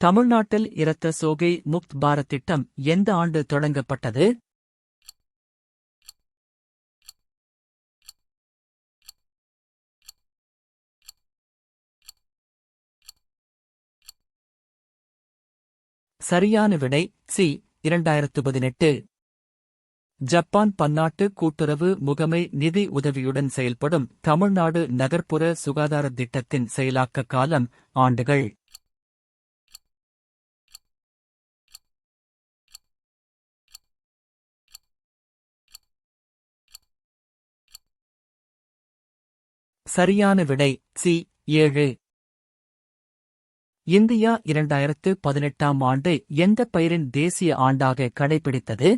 தமிழ்நாட்டில் இரத்த சோகை முக்த் பாரத் திட்டம் எந்த ஆண்டு தொடங்கப்பட்டது? சரியான விடை சி. 2018. ஜப்பான் பன்னாட்டு கூட்டுறவு முகமை நிதி உதவியுடன் செயல்படும் தமிழ்நாடு நகர்ப்புற சுகாதார திட்டத்தின் செயலாக்க காலம் ஆண்டுகள். சரியான விடை சி. 7. இந்தியா 2018ஆம் ஆண்டு எந்த பயிரின் தேசிய ஆண்டாக கடைபிடித்தது?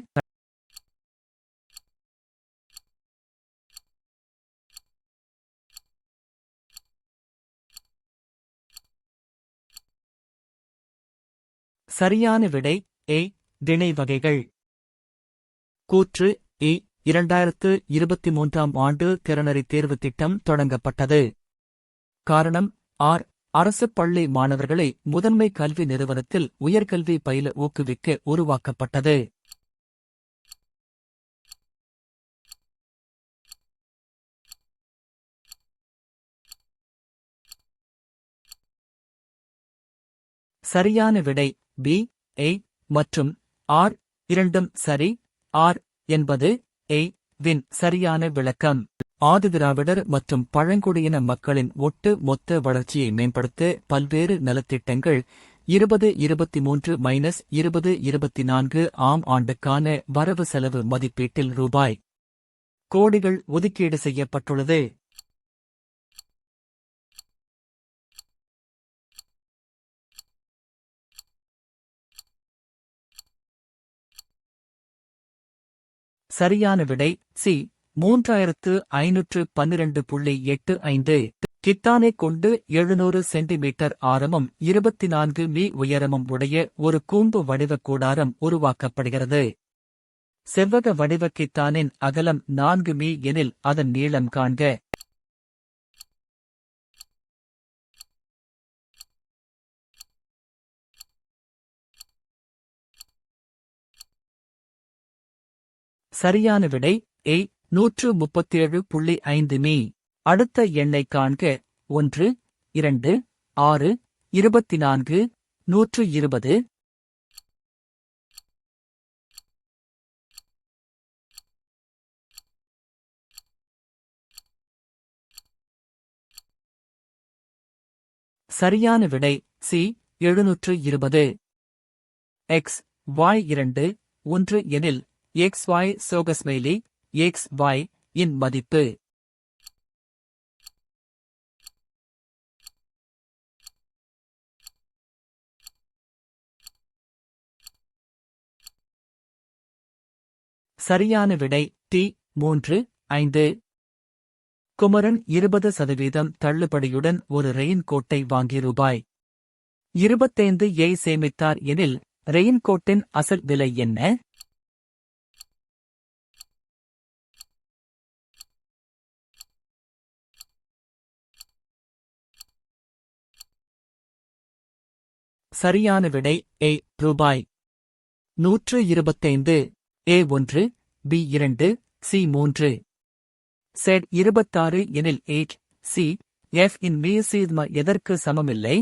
சரியான விடை ஏ. திணை வகைகள். கூற்று இ. 2023ஆம் ஆண்டு திறனறி தேர்வு திட்டம் தொடங்கப்பட்டது. காரணம் ஆர். அரசுப் பள்ளி மாணவர்களை முதன்மை கல்வி நிறுவனத்தில் உயர்கல்வி பயில ஊக்குவிக்க உருவாக்கப்பட்டது. சரியான விடை பி. ஏ மற்றும் ஆர் இரண்டும் சரி. ஆர் என்பது ஏ வின் சரியான விளக்கம். ஆதிதிராவிடர் மற்றும் பழங்குடியின மக்களின் ஒட்டு மொத்த வளர்ச்சியை மேம்படுத்த பல்வேறு நலத்திட்டங்கள் 2023-2024 ஆம் ஆண்டுக்கான வரவு செலவு மதிப்பீட்டில் ரூபாய் கோடிகள் ஒதுக்கீடு செய்யப்பட்டுள்ளது. சரியான விடை சி. 3512.85. கித்தானை கொண்டு 700 சென்டிமீட்டர் ஆரமும் 24 மீ உயரமும் உடைய ஒரு கூம்பு வடிவ கூடாரம் உருவாக்கப்படுகிறது. செவ்வக வடிவ கித்தானின் அகலம் 4 மீ எனில் அதன் நீளம் காண்க. சரியான விடை ஏ. 137.5 மீ. அடுத்த எண்ணை காண்க. 1, 2, 6, 24, 120. சரியான விடை சி. 720. எக்ஸ் வாய் 2, 1 எனில் XY சோகஸ்மெய்லி XY இன் மதிப்பு. சரியான விடை டி. 3, 5. குமரன் 20% தள்ளுபடியுடன் ஒரு ரெயின்கோட்டை வாங்கி ரூபாய் 25 சேமித்தார் எனில் ரெயின்கோட்டின் அசல் விலை என்ன? சரியான விடை ஏ. ரூபாய் 125. A1, B2, C3. செட் 26 எனில் 8 சி. எஃப் இன் மீ/சிக்மா எதற்கு சமமில்லை?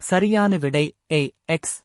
சரியான விடை ஏ. எக்ஸ்.